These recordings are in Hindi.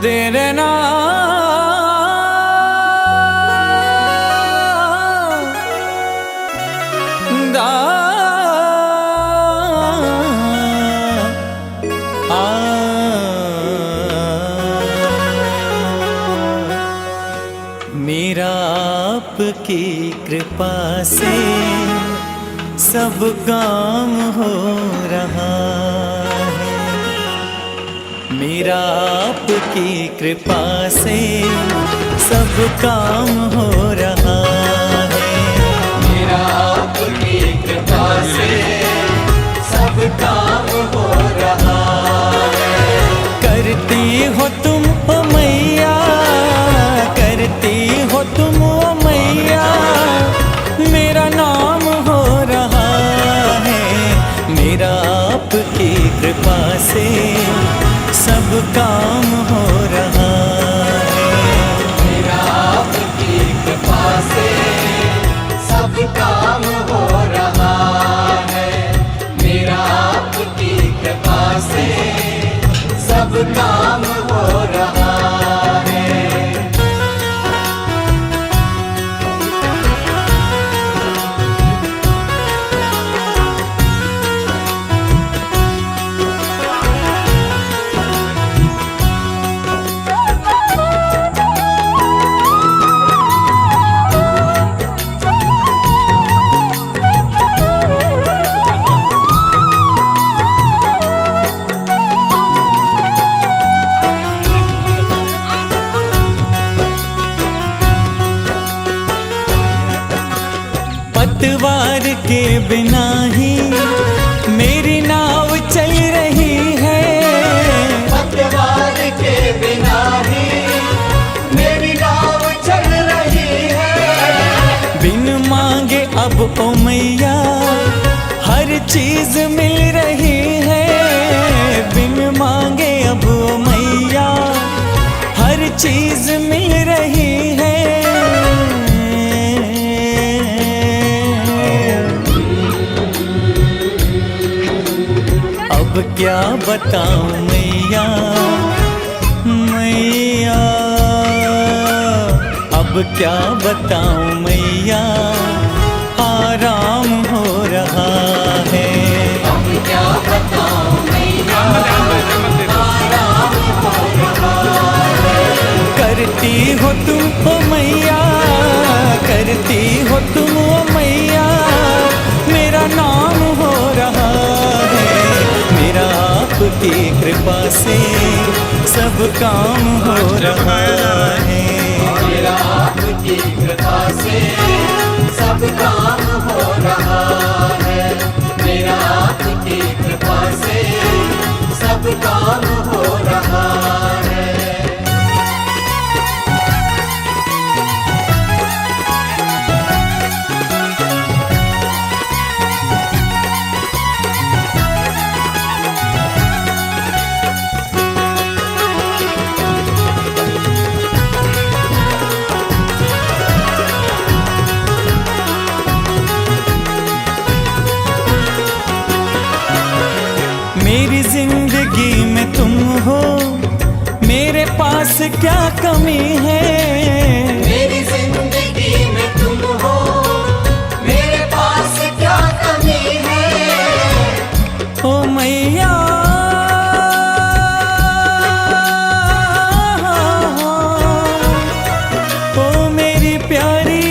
देना दा मेरा आपकी कृपा से सब काम हो रहा है। मेरा आपकी कृपा से सब काम हो रहा है। मेरा आपकी कृपा से सब काम हो रहा है। करती हो तुम ओ मैया, करती हो तुम ओ मैया, मेरा नाम हो रहा है। मेरा आपकी कृपा से सब काम हो रहा है। मेरा आपकी कृपा से सब काम हो रहा है। मेरा आपकी कृपा से सब काम हो रहा है। पतवार के बिना ही मेरी नाव चल रही है। पतवार के बिना ही मेरी नाव चल रही है। बिन मांगे अब ओ मैया हर चीज मिल रही है। बिन मांगे अब ओ मैया हर चीज मिल रही है। अब क्या बताऊं मैया, मैया अब क्या बताऊं मैया, आराम हो रहा है। अब क्या बताऊं मैया, आराम हो रहा है। करती हो तुम ओ मैया, करती हो तुम ओ मैया, मेरा नाम हो रहा है। मेरा आपकी कृपा से सब काम हो रहा है। मेरा आपकी कृपा से सब काम हो रहा है। मेरा आपकी कृपा से सब काम हो रहा है। मेरी जिंदगी में तुम हो, मेरे पास क्या कमी है। मेरी जिंदगी में तुम हो, मेरे पास क्या कमी है। ओ मैया ओ मेरी प्यारी,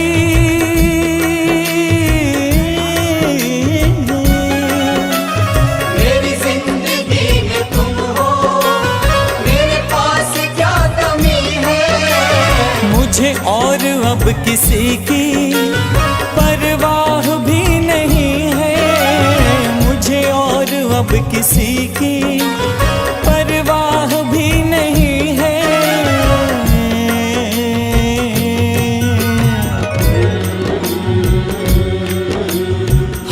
मेरी जिंदगी में तुम हो, मेरे पास क्या कमी है। मुझे और अब किसी की परवाह भी नहीं है। मुझे और अब किसी की परवाह भी नहीं है।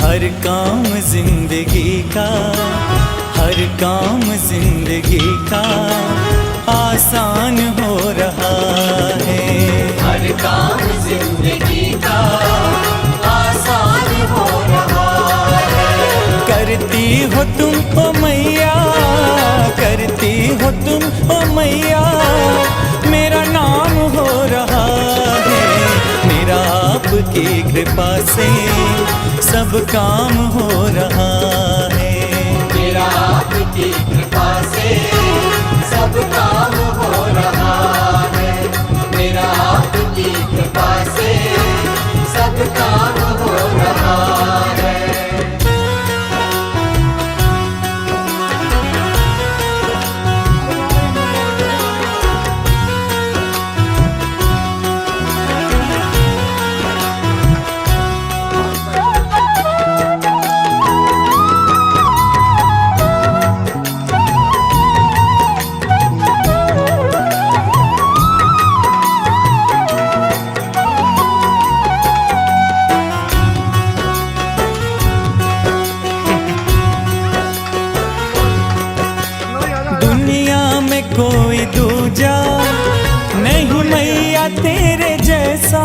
हर काम जिंदगी का, हर काम जिंदगी का आसान हो रहा है। हो तुम ओ मैया, करती हो तुम ओ मैया, मेरा नाम हो रहा है। मेरा आपकी कृपा से सब काम हो रहा है। मेरा आपकी कृपा से सब काम हो रहा है। मेरा आपकी कृपा से सब काम हो रहा है। दुनिया में कोई दूजा नहीं मैया तेरे जैसा।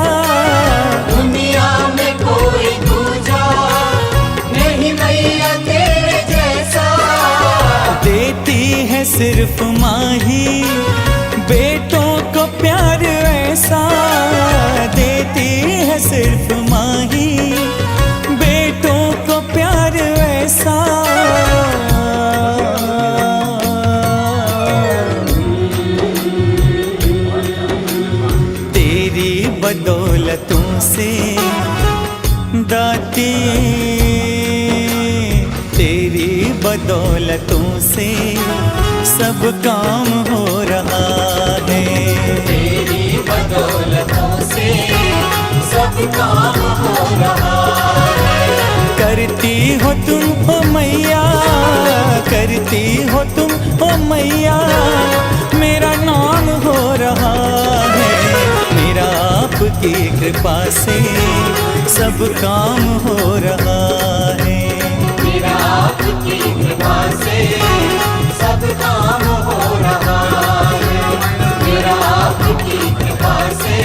दुनिया में कोई दूजा नहीं मैया तेरे जैसा। देती है सिर्फ माही बेटों को प्यार ऐसा। देती है सिर्फ माही बेटों को प्यार ऐसा। तेरी बदौलतों से दाती, तेरी बदौलतों से सब काम हो रहा है। तेरी बदौलतों से सब काम हो रहा है। करती हो तुम ओ मैया, करती हो तुम ओ मैया, मेरा नाम हो रहा है। मेरा आपकी कृपा से सब काम हो रहा है। मेरा आपकी कृपा से सब काम हो रहा है। मेरा आपकी कृपा से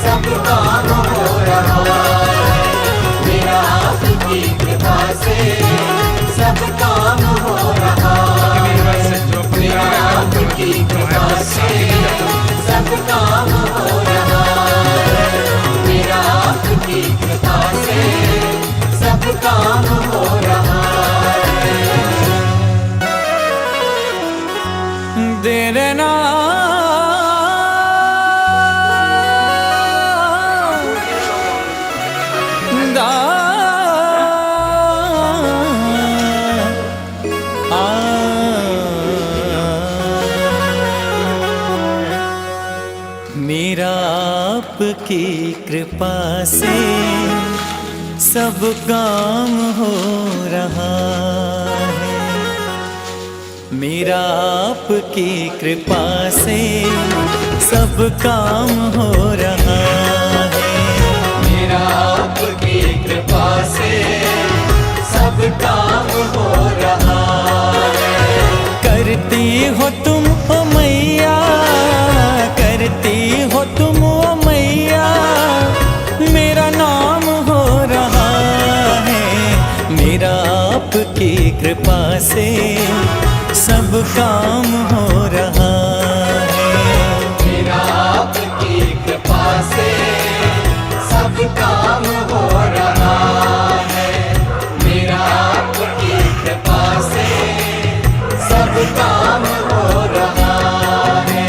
सब काम हो रहा है। मेरा आपकी कृपा से सब काम हो रहा है। मेरा आपकी कृपा से सब काम हो रहा है। मेरा आपकी कृपा से सब काम हो रहा है। देर ना दा मेरा आपकी कृपा से सब काम हो रहा है। मेरा आपकी कृपा से सब काम हो रहा है। मेरा आपकी कृपा से सब काम हो रहा है। करती हो तुम ओ मैया, करती हो तुम ओ मैया, मेरा नाम हो रहा है। मेरा आपकी कृपा से सब काम हो रहा है। मेरा आपकी कृपा से सब काम हो रहा है। मेरा आपकी कृपा से सब काम हो रहा है।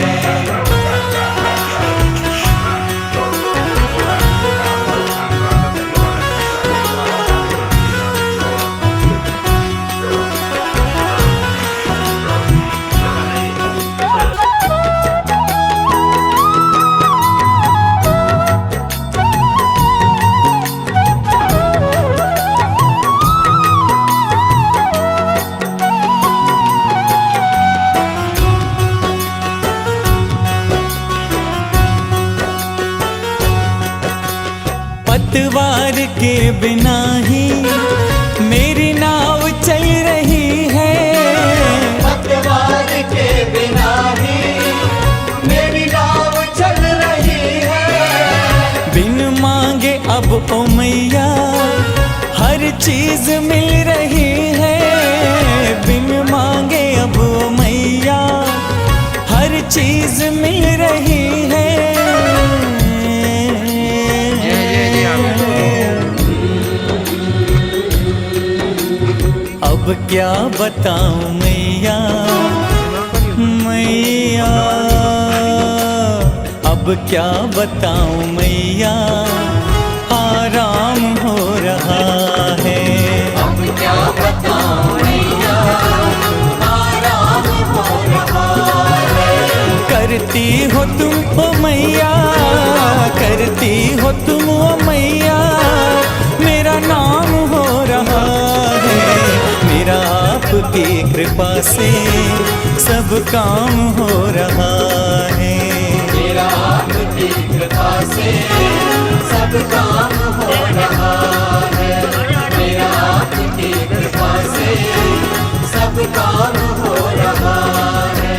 पतवार के बिना ही मेरी नाव चल रही है। पतवार के बिना ही मेरी नाव चल रही है। बिन मांगे अब ओ मैया हर चीज मिल रही है। चीज मिल रही है। अब क्या बताऊं मैया, मैया अब क्या बताऊं मैया, आराम हो रहा है। अब क्या बताऊं मैया, आराम हो रहा है। करती हो तुम ओ मैया, करती हो तुम ओ मैया, मेरा नाम हो रहा है। मेरा आपकी कृपा से सब काम हो रहा है। मेरा आपकी कृपा से सब काम हो रहा है। मेरा आपकी कृपा से सब काम हो रहा है।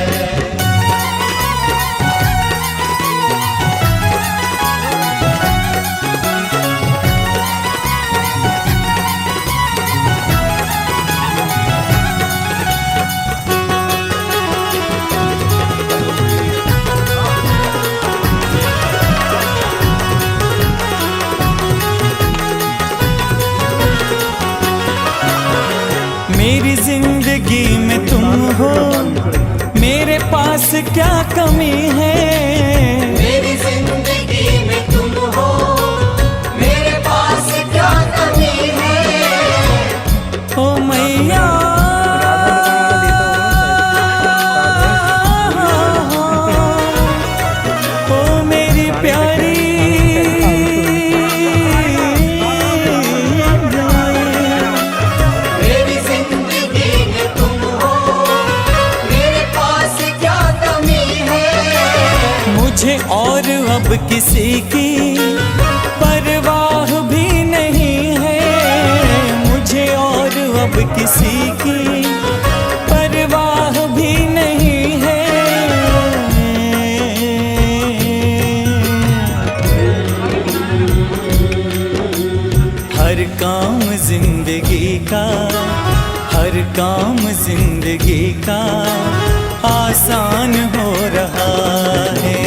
मेरी जिंदगी में तुम हो, मेरे पास क्या कमी है। मेरी जिंदगी में तुम हो, मेरे पास क्या कमी है। ओ मैया ओ मेरी प्यारी, मेरी जिंदगी में तुम हो, मेरे पास क्या कमी है। मुझे और अब किसी की परवाह भी नहीं है। मुझे और अब किसी की परवाह भी नहीं है। हर काम जिंदगी का, हर काम जिंदगी का आसान हो रहा है।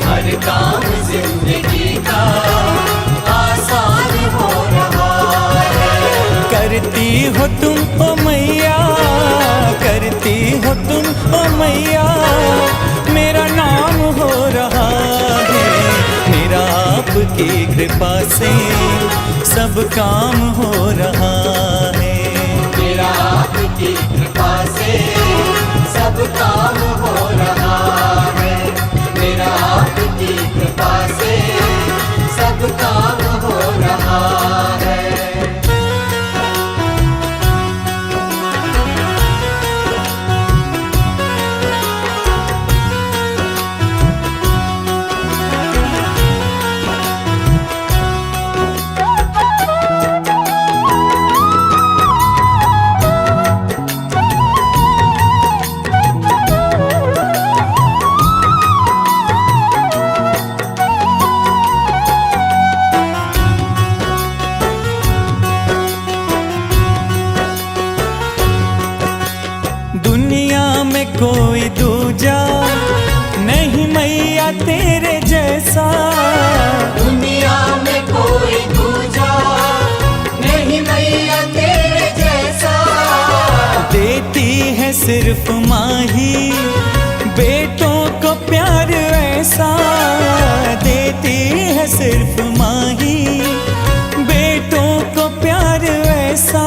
हर काम जिंदगी का आसान हो रहा है। करती हो तुम ओ मैया, करती हो तुम ओ मैया, मेरा नाम हो रहा है। मेरा आपकी कृपा से सब काम हो रहा है। मेरा आपकी कृपा से सब काम हो रहा है। मेरा आपकी कृपा से सब काम हो रहा है। दुनिया में कोई दूजा नहीं मैया तेरे जैसा। दुनिया में कोई दूजा नहीं मैया तेरे जैसा। देती है सिर्फ माही बेटों को प्यार ऐसा। देती है सिर्फ माही बेटों को प्यार ऐसा।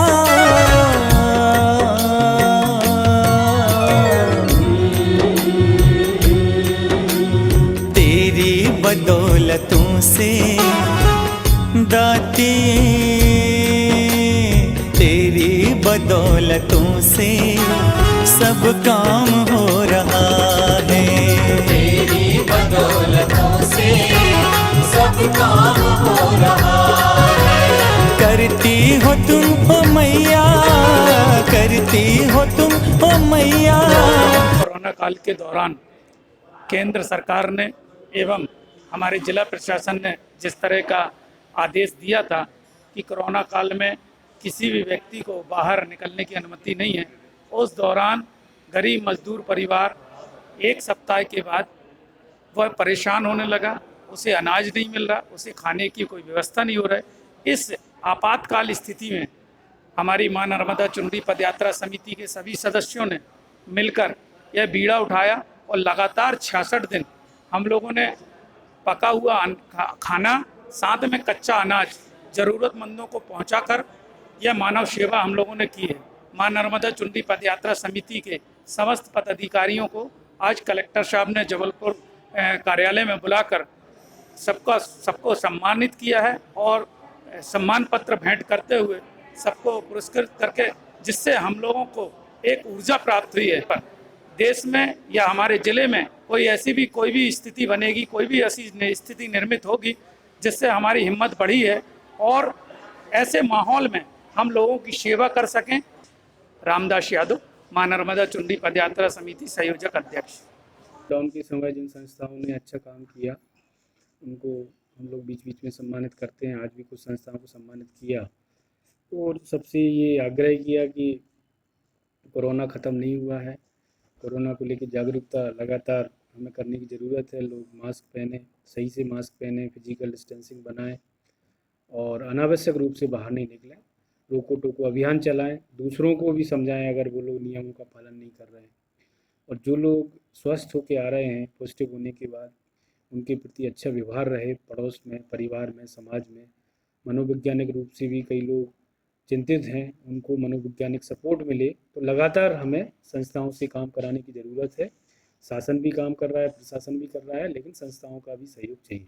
तेरी बदौलतों से दाती, तेरी बदौलतों से सब काम हो रहा है। तेरी बदौलतों से सब काम हो रहा है। करती हो तुम ओ मैया, करती हो तुम ओ मैया। कोरोना काल के दौरान केंद्र सरकार ने एवं हमारे जिला प्रशासन ने जिस तरह का आदेश दिया था कि कोरोना काल में किसी भी व्यक्ति को बाहर निकलने की अनुमति नहीं है, उस दौरान गरीब मजदूर परिवार 1 सप्ताह के बाद वह परेशान होने लगा, उसे अनाज नहीं मिल रहा, उसे खाने की कोई व्यवस्था नहीं हो रहा है। इस आपातकाल स्थिति में हमारी माँ नर्मदा चुनरी पदयात्रा समिति के सभी सदस्यों ने मिलकर यह बीड़ा उठाया और लगातार 66 दिन हम लोगों ने पका हुआ खाना साथ में कच्चा अनाज ज़रूरतमंदों को पहुंचाकर यह मानव सेवा हम लोगों ने की है। माँ नर्मदा चुनरी पदयात्रा समिति के समस्त पदाधिकारियों को आज कलेक्टर साहब ने जबलपुर कार्यालय में बुलाकर सबको सम्मानित किया है और सम्मान पत्र भेंट करते हुए सबको पुरस्कृत करके, जिससे हम लोगों को एक ऊर्जा प्राप्त हुई है। पर देश में या हमारे ज़िले में कोई भी स्थिति बनेगी, कोई भी ऐसी स्थिति निर्मित होगी जिससे हमारी हिम्मत बढ़ी है और ऐसे माहौल में हम लोगों की सेवा कर सकें। रामदास यादव, माँ नर्मदा चुनरी पदयात्रा समिति संयोजक अध्यक्ष। लॉकडाउन के समय जिन संस्थाओं ने अच्छा काम किया उनको हम लोग बीच बीच में सम्मानित करते हैं। आज भी कुछ संस्थाओं को सम्मानित किया और सबसे ये आग्रह किया कि कोरोना ख़त्म नहीं हुआ है, कोरोना को लेकर जागरूकता लगातार हमें करने की ज़रूरत है। लोग मास्क पहने, सही से मास्क पहने, फिजिकल डिस्टेंसिंग बनाएं और अनावश्यक रूप से बाहर नहीं निकलें। रोको टोको अभियान चलाएं, दूसरों को भी समझाएं अगर वो लोग नियमों का पालन नहीं कर रहे हैं। और जो लोग स्वस्थ होकर आ रहे हैं पॉजिटिव होने के बाद, उनके प्रति अच्छा व्यवहार रहे, पड़ोस में, परिवार में, समाज में। मनोवैज्ञानिक रूप से भी कई लोग चिंतित हैं, उनको मनोवैज्ञानिक सपोर्ट मिले। तो लगातार हमें संस्थाओं से काम कराने की ज़रूरत है। शासन भी काम कर रहा है, प्रशासन भी कर रहा है, लेकिन संस्थाओं का भी सहयोग चाहिए।